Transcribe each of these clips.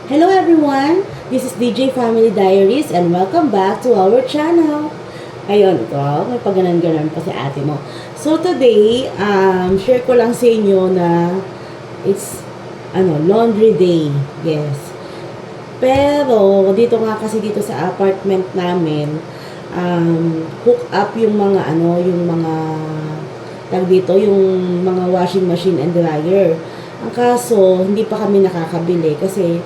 Hello everyone! This is DJ Family Diaries and welcome back to our channel. Ayun, ito, may paganan-ganan pa si ate mo. So today, share ko lang sa inyo na it's laundry day. Yes. Pero dito nga kasi dito sa apartment namin, hook up yung mga yung mga washing machine and dryer. Ang kaso, hindi pa kami nakakabili kasi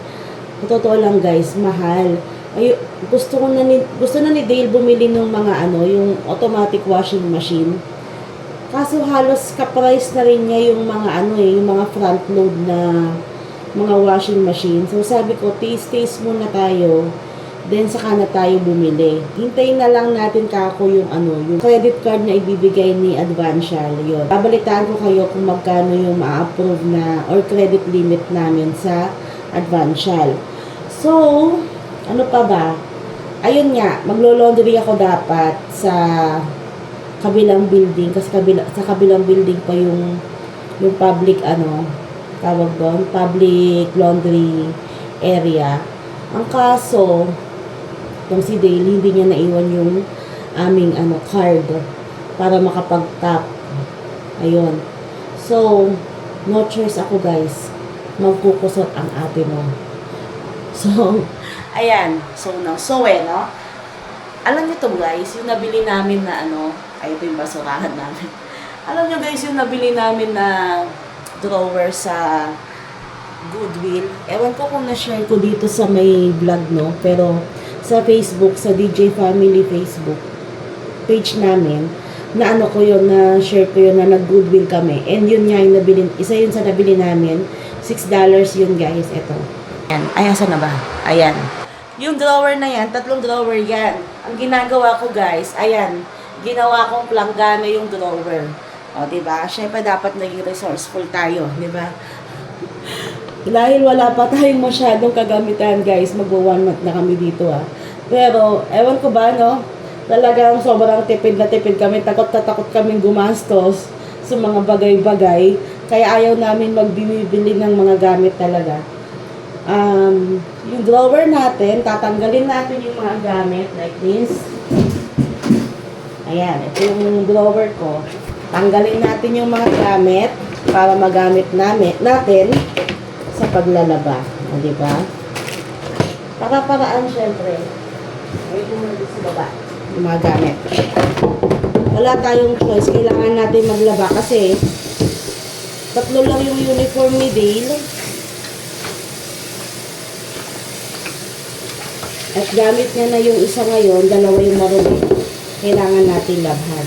totoo lang guys, mahal. Ay, gusto na ni Dale bumili ng mga yung automatic washing machine. Kaso halos ka-price na rin niya yung mga yung mga front load na mga washing machine. So sabi ko, taste muna tayo. Then saka na tayo bumili. Hintayin na lang natin kako yung yung credit card na ibibigay ni Advantial. Yun. Babalitaan ko kayo kung magkano yung ma-approve na or credit limit namin sa Advantial. So, ano pa ba? Ayun nga, maglo-laundry ako dapat sa kabilang building kasi sa kabilang building pa yung public tawag doon, public laundry area. Ang kaso, yung si Dale, hindi niya naiwan yung aming card para makapag-tap. Ayun. So, no choice ako guys. Magkukusot ang ate mo. So, ayan. So, no? Alam niyo to guys, yung nabili namin na ay ito yung basurahan namin. Alam niyo guys, yung nabili namin na drawer sa Goodwill. Ewan ko kung na-share ko dito sa may vlog, no? Pero, sa Facebook, sa DJ Family Facebook page namin, na na-share ko yun na nag-Goodwill kami. And yun nga yung nabili, isa yun sa nabili namin. $6 yun guys, ito. Ayan. Ay, asa na ba? Ayan. Yung drawer na yan, 3 drawer yan. Ang ginagawa ko guys, ayan, ginawa kong planggana yung drawer. O, diba? Siyempre dapat naging resourceful tayo, diba? Dahil wala pa tayong masyadong kagamitan guys, mag-1 month na kami dito Pero, ewan ko ba, no? Talagang sobrang tipid na tipid kami. Takot kaming gumastos sa mga bagay-bagay. Kaya ayaw namin magbibili ng mga gamit talaga. Yung drawer natin, tatanggalin natin yung mga gamit like this. Ayan, ito yung drawer ko. Tanggalin natin yung mga gamit para magamit natin sa paglalaba. O, diba? Para-paraan, syempre. Wait mo dito sa baba. Yung mga gamit. Wala tayong choice. Kailangan natin maglaba kasi 3 lang yung uniform ni Dale. At gamit niya na yung isa ngayon, 2 yung marumi. Kailangan natin labhan.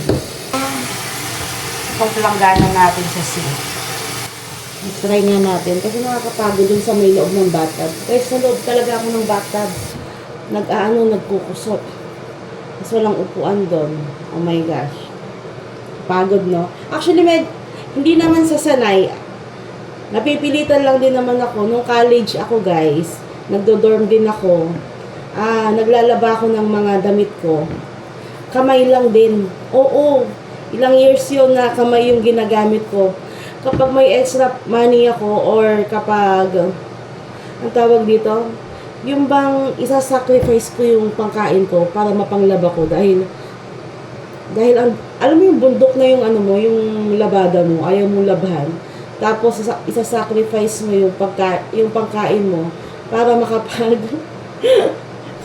Paglanggana natin sa sink. Try nga natin kasi nakakapagod dun sa may loob ng bathtub. Kasi sa loob talaga ako ng bathtub. Nagkukusot. Kasi walang upuan doon. Oh my gosh. Pagod, no? Actually, hindi naman sa sanay. Napipilitan lang din naman ako. Nung college ako, guys, nagdo-dorm din ako. Naglalaba ako ng mga damit ko. Kamay lang din. Oo. Ilang years yun na kamay yung ginagamit ko. Kapag may extra money ako or kapag, ang tawag dito, yung bang isa-sacrifice ko yung pangkain ko para mapanglaba ko dahil alam mo yung bundok na yung yung labada mo, ayaw mo labhan. Tapos isa-sacrifice mo yung pangkain mo para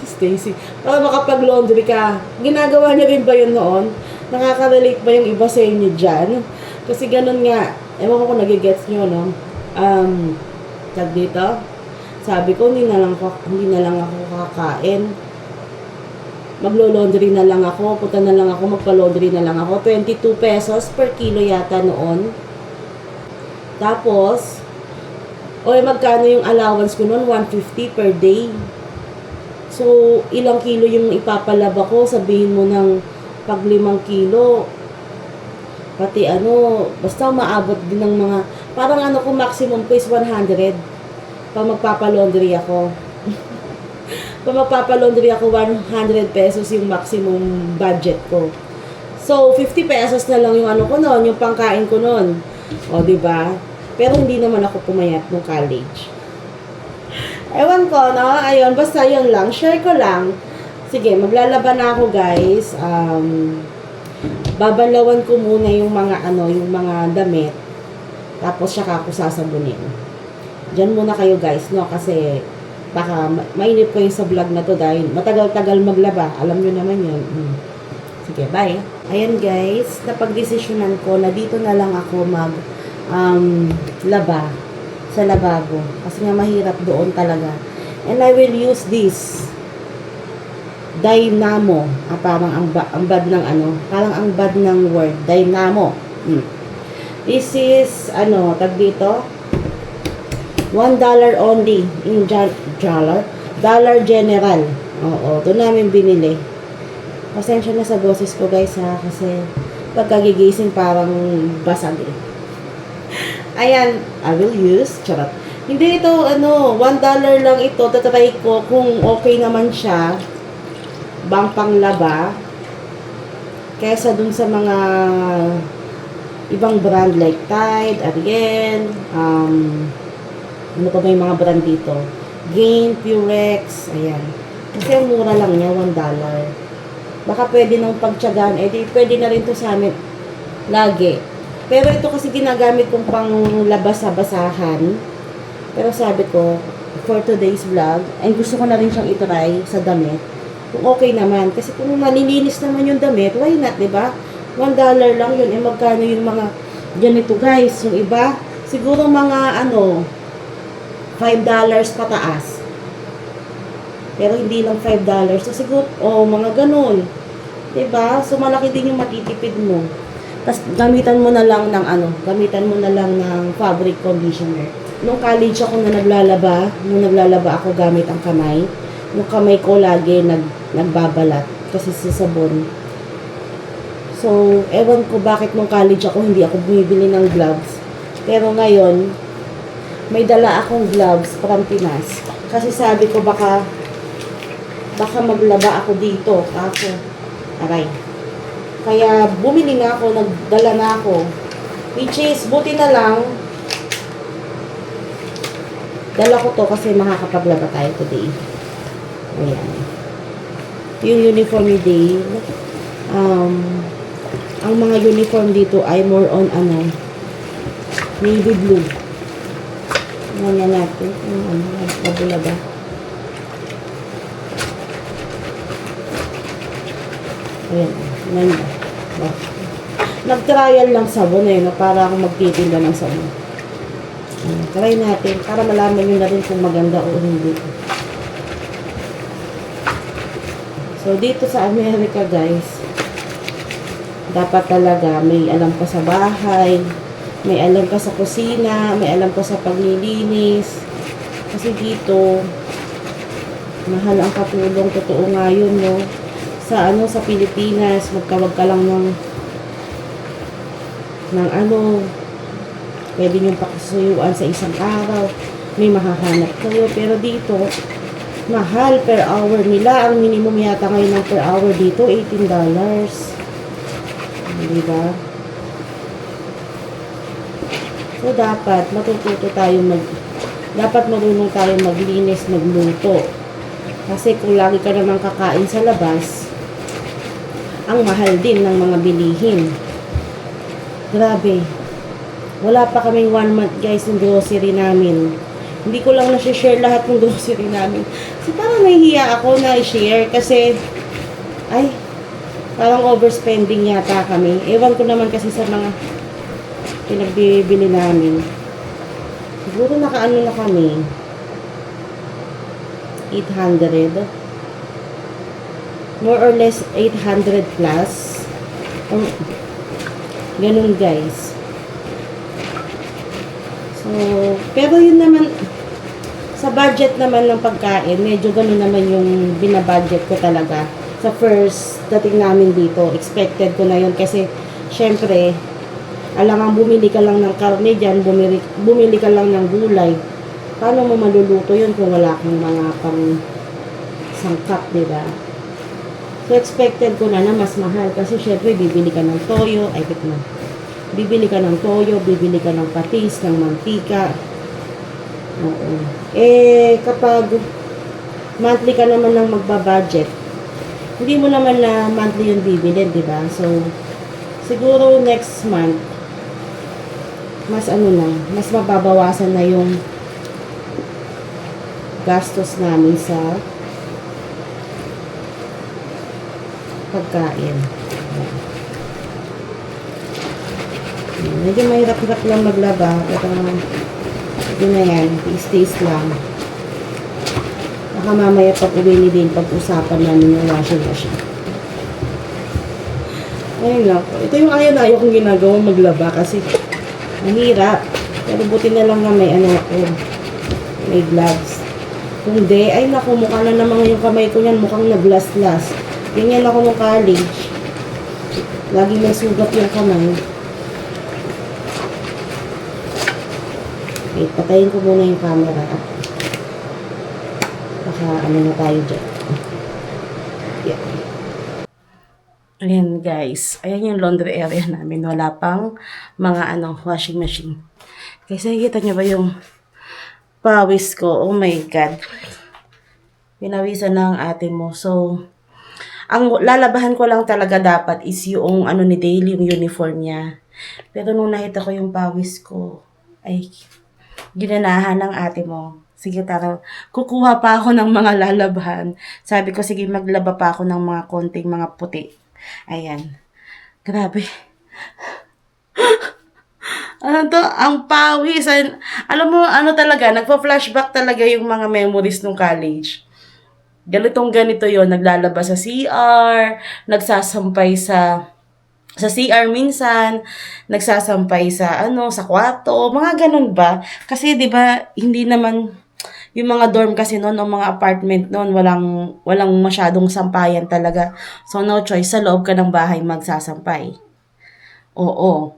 Stacy, para makapag-laundry ka. Ginagawa niya rin ba yun noon? Nakaka-relate ba yung iba sa inyo dyan? Kasi ganun nga, ewan ko kung nagigets nyo, no? Tag dito, sabi ko, hindi na lang ako kakain. Maglo-laundry na lang ako, punta na lang ako, magpa-laundry na lang ako. 22 pesos per kilo yata noon. Tapos, magkano yung allowance ko noon? 150 per day. So, ilang kilo yung ipapalaba ko, sabihin mo ng pag 5 kilo, pati basta maabot din ng mga, parang kung maximum ko is 100, pag magpapalaundry ako. Pag magpapalaundry ako, 100 pesos yung maximum budget ko. So, 50 pesos na lang yung ko noon, yung pangkain ko noon. O, diba? Pero hindi naman ako pumayat nung college. Ewan ko, no? Ayun, basta yun lang. Share ko lang. Sige, maglalaba na ako, guys. Babanlawan ko muna yung mga, yung mga damit. Tapos, saka ako sasabunin. Diyan muna kayo, guys, no? Kasi, baka mainip ko yung sa vlog na to dahil matagal-tagal maglaba. Alam nyo naman yun. Sige, bye. Ayan, guys. Napag-desisyonan ko na dito na lang ako laba sa lababo. Kasi nga mahirap doon talaga. And I will use this Dynamo. Parang ang bad ng parang ang bad ng word. Dynamo. This is, tag dito, $1 only in Dollar General. Oo, ito namin binili. Pasensya na sa boses ko, guys, ha, kasi pagkagigising parang basag eh. Ayan, I will use, charot. Hindi ito, $1 lang ito. Tatry ko kung okay naman siya. Bang panglaba. Kesa dun sa mga ibang brand like Tide, Ariel, ano pa ba yung mga brand dito? Gain, Purex, ayan. Kasi ang mura lang niya, $1. Baka pwede nang pagtyagaan, pwede na rin to sa amin lagi. Pero ito kasi ginagamit kong pang labas sa basahan. Pero sabi ko, for today's vlog, and gusto ko na rin siyang itry sa damit. Kung okay naman. Kasi kung malilinis naman yung damit, why not, diba? $1 lang yun. Magkano yung mga ganito, guys? Yung iba, siguro mga, $5 pataas. Pero hindi lang $5. So, siguro, mga ganun. Diba? So, malaki din yung matitipid mo. Tapos, gamitan mo na lang ng fabric conditioner. Nung college ako na naglalaba ako gamit ang kamay. Yung kamay ko lagi nagbabalat kasi sa sabon. So, ewan ko bakit nung college ako hindi ako bumibili ng gloves. Pero ngayon, may dala akong gloves from Pinas. Kasi sabi ko baka maglaba ako dito. Aray. Kaya bumili na ako, nagdala na ako. Which is, buti na lang, dala ko to kasi makakapaglaba tayo today. Ayan. Yung uniform ni Dave. Ang mga uniform dito ay more on navy blue. Ayan natin. Nagpabulaba. Ayan. Ganda. Nag-trial lang sabon para akong magtitinda ng sabon. Try natin para malaman nyo na rin kung maganda o hindi. So, dito sa Amerika, guys, dapat talaga may alam ka sa bahay, may alam ka sa kusina, may alam ka sa paglilinis. Kasi dito, mahal ang katulong. Totoo nga yun, no? Sa Pilipinas, magkawag ka lang ng pwede niyong pakisuyuan sa isang araw, may mahahanap kayo. Pero dito, mahal per hour nila. Ang minimum yata ngayon ng per hour dito, $18. Diba? So, dapat marunong tayo maglinis, magluto. Kasi kung lagi ka naman kakain sa labas, ang mahal din ng mga bilihin. Grabe. Wala pa kaming 1 month, guys, ng grocery namin. Hindi ko lang na-share lahat ng grocery namin. So, parang nahihiya ako na i-share kasi, parang overspending yata kami. Ewan ko naman kasi sa mga pinagbibili namin. Siguro nakaano na kami. 800. More or less 800 plus. Ganun, guys. So, pero yun naman, sa budget naman ng pagkain, medyo ganun naman yung binabudget ko talaga. Sa first dating namin dito, expected ko na yun kasi, syempre, alangang bumili ka lang ng karne dyan, bumili ka lang ng gulay. Paano mo maluluto yun kung wala kang mga pang sangkap, diba? So, expected ko na mas mahal kasi syempre, bibili ka ng toyo, bibili ka ng patis, ng mantika. Oo. Kapag monthly ka naman ng magbabudget, hindi mo naman na monthly yung bibilin, di ba? So, siguro next month, mas mas mababawasan na yung gastos namin sa pagkain. Medyo mahirap-hirap lang maglaba. Pero, yun na yan. Taste lang. Baka mamaya pag uwi ni Dane, pag-usapan namin yung washing machine. Ayun lang po. Ito yung ayaw kong ginagawa maglaba kasi mahirap. Pero buti na lang na may may gloves. Kung di, ay naku, mukha na naman yung kamay ko yan. Mukhang naglas-las. Ganyan ako ng college. Lagi may sugat yung kamay. Okay, patayin ko muna yung camera. Baka na tayo dyan. Yeah. Ayan guys. Ayan yung laundry area namin. Wala pang mga washing machine. Kasi nakikita nyo ba yung pawis ko? Oh my God. Pinawisan ng ate mo. So, ang lalabahan ko lang talaga dapat is yung ni Dale, yung uniform niya. Pero nung nakita ko yung pawis ko, ay ginanahan ng ate mo. Sige, tara. Kukuha pa ako ng mga lalabahan. Sabi ko, sige, maglaba pa ako ng mga konting mga puti. Ayan. Grabe. Ang pawis. Alam mo, talaga, nagpa-flashback talaga yung mga memories nung college. Ganito yon, naglalaba sa CR, nagsasampay sa CR minsan, nagsasampay sa sa kwarto, mga ganun ba? Kasi 'di ba, hindi naman yung mga dorm kasi noon, o mga apartment noon, walang masyadong sampayan talaga. So no choice, sa loob ka ng bahay magsasampay. Oo.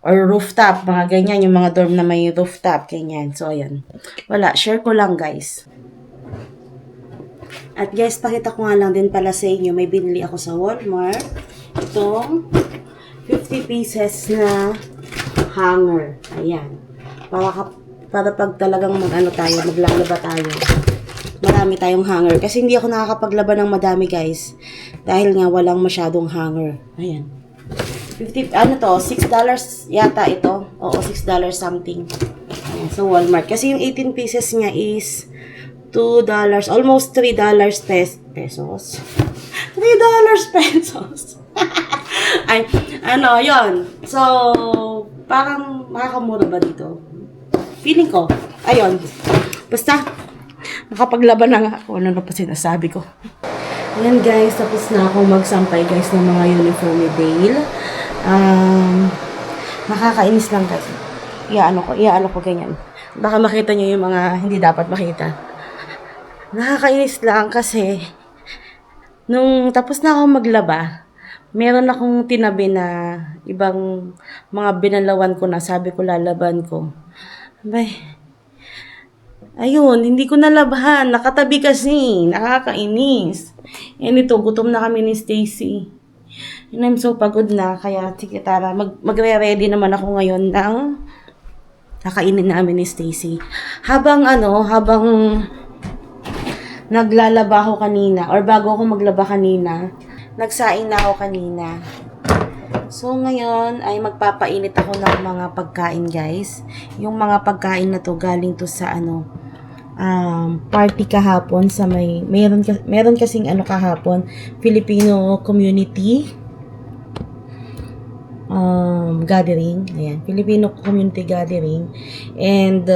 Or rooftop, mga ganyan, yung mga dorm na may rooftop, ganyan. So ayan. Wala, share ko lang guys. At guys, pakita ko nga lang din pala sa inyo, may binili ako sa Walmart. Itong 50 pieces na hanger. Ayan. Para pag talagang maglalaba tayo. Marami tayong hanger. Kasi hindi ako nakakapaglaba ng madami guys. Dahil nga walang masyadong hanger. Ayan. 50, $6 yata ito. Oo, $6 something. Ayan, sa Walmart. Kasi yung 18 pieces niya is $2, almost $3 pesos. $3 pesos. Ay, yon. So, parang makakamura ba dito? Feeling ko. Ayun. Basta, nakapaglaban na nga ako. Ano na pa sinasabi ko. Ayan guys, tapos na ako magsampay guys ng mga uniform ni Dale. Nakakainis lang guys. Iyaano ko ganyan. Baka makita nyo yung mga hindi dapat makita. Nakakainis lang kasi nung tapos na ako maglaba, meron akong tinabi na ibang mga binalawan ko na, sabi ko lalaban ko. Abay, ayun, hindi ko nalabahan. Nakatabi kasi. Nakakainis. And ito, gutom na kami ni Stacy. And I'm so pagod na. Kaya, sige tara, magre-ready naman ako ngayon ng kakainin namin ni Stacy. Habang naglalaba ako kanina, or bago ako maglaba kanina, nagsaing na ako kanina. So, ngayon ay magpapainit ako ng mga pagkain, guys. Yung mga pagkain na to, galing to sa party kahapon sa meron kasing kahapon, Filipino community gathering. Ayan, Filipino community gathering. And,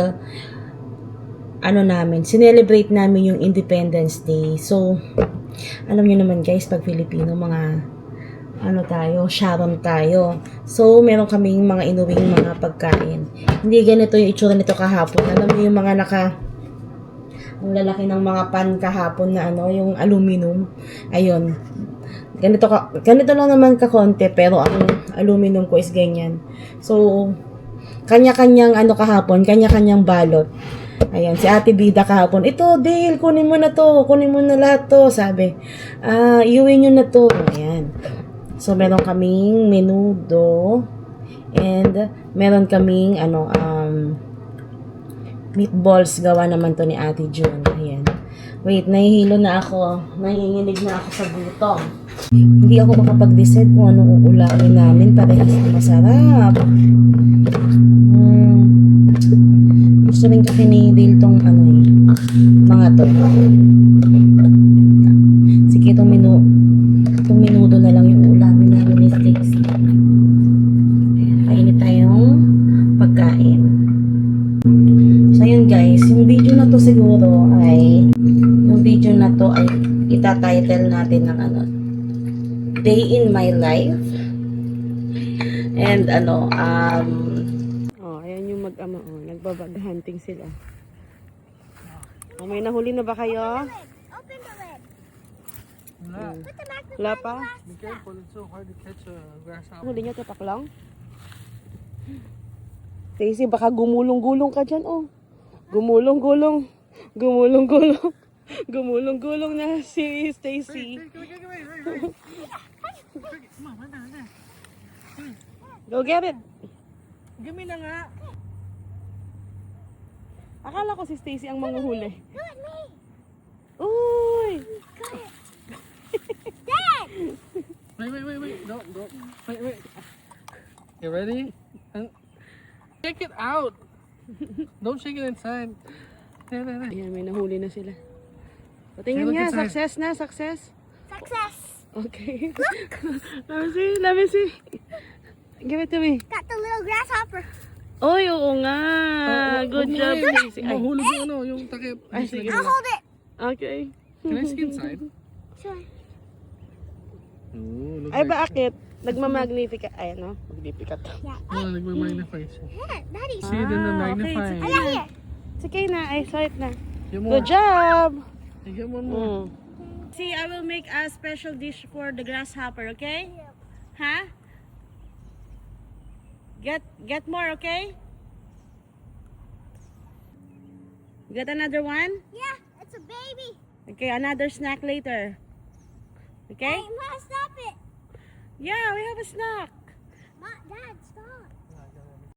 sinelebrate namin yung Independence Day. So, alam niyo naman guys, pag Filipino, mga Sharon tayo. So, meron kaming mga inuwing mga pagkain. Hindi ganito yung itsura nito kahapon. Alam niyo yung mga ang lalaki ng mga pan kahapon na yung aluminum. Ayun. Ganito lang naman kakonte, pero ang aluminum ko is ganyan. So, kanya-kanyang kahapon, kanya-kanyang balot. Ayan, si Ate Bida kahapon, ito, Dale, kunin mo na to, kunin mo na lahat to, sabi. Iuwi nyo na to. Ayan. So, meron kaming menudo, and meron kaming, meatballs. Gawa naman to ni Ate June. Ayan. Wait, nahihilo na ako. Nanginginig na ako sa gutom. Hindi ako makapag-decide kung anong uulamin namin. Parehas na masarap. Gusto rin kasi ni Dale tong ano eh. Mga to. Sige, itong minuto na lang yung ulamin namin ni Stacy. Kainit tayong pagkain. So, yun guys. Yung video na to siguro ay itatitle natin ng ano, Day in My Life. And ano, ayan yung mag-ama, nagbabag hunting sila. May nahuli na ba kayo? Open the lid. Put the magnifying Wala pa? glass Be careful, it's so hard to catch a grasshopper. Huli niyo tapak lang? Stacy, baka gumulong-gulong ka dyan, oh. Gumulong-gulong. Gumulong-gulong. Gumulong-gulong na si Stacy. Come on, right there. Go get it. Give me na nga. Akala ko si Stacy ang manguhuli. Do it, me. Uy! Dad! Wait. Don't. Wait. You ready? And shake it out. Don't shake it inside. There. Ayan, may nahuli na sila. Patingin Hey, look niya, inside. success na, success. Success. Okay. Let me see. Give it to me. Got the little grasshopper. Oy, oo nga. Good job, Stacy. Ay, Mahulog yung ano, yung takip. Ay, sige. I'll hold it. okay. Can I see inside? Sure. Oh, look Ay, like bakit? Nagmamagnify. Ay, no? Magnificat. Yeah. Oh, nagmamagnify siya. Here, Daddy. See it in the Ah, okay, magnifying. sige. I got here. It's okay na. I saw it na. Get more. Good job. You get one more. See, I will make a special dish for the grasshopper, okay? Huh? Get more, okay? Get another one? Yeah, it's a baby. Okay, another snack later. Okay? Hey, Ma, stop it. Yeah, we have a snack. Dad, stop.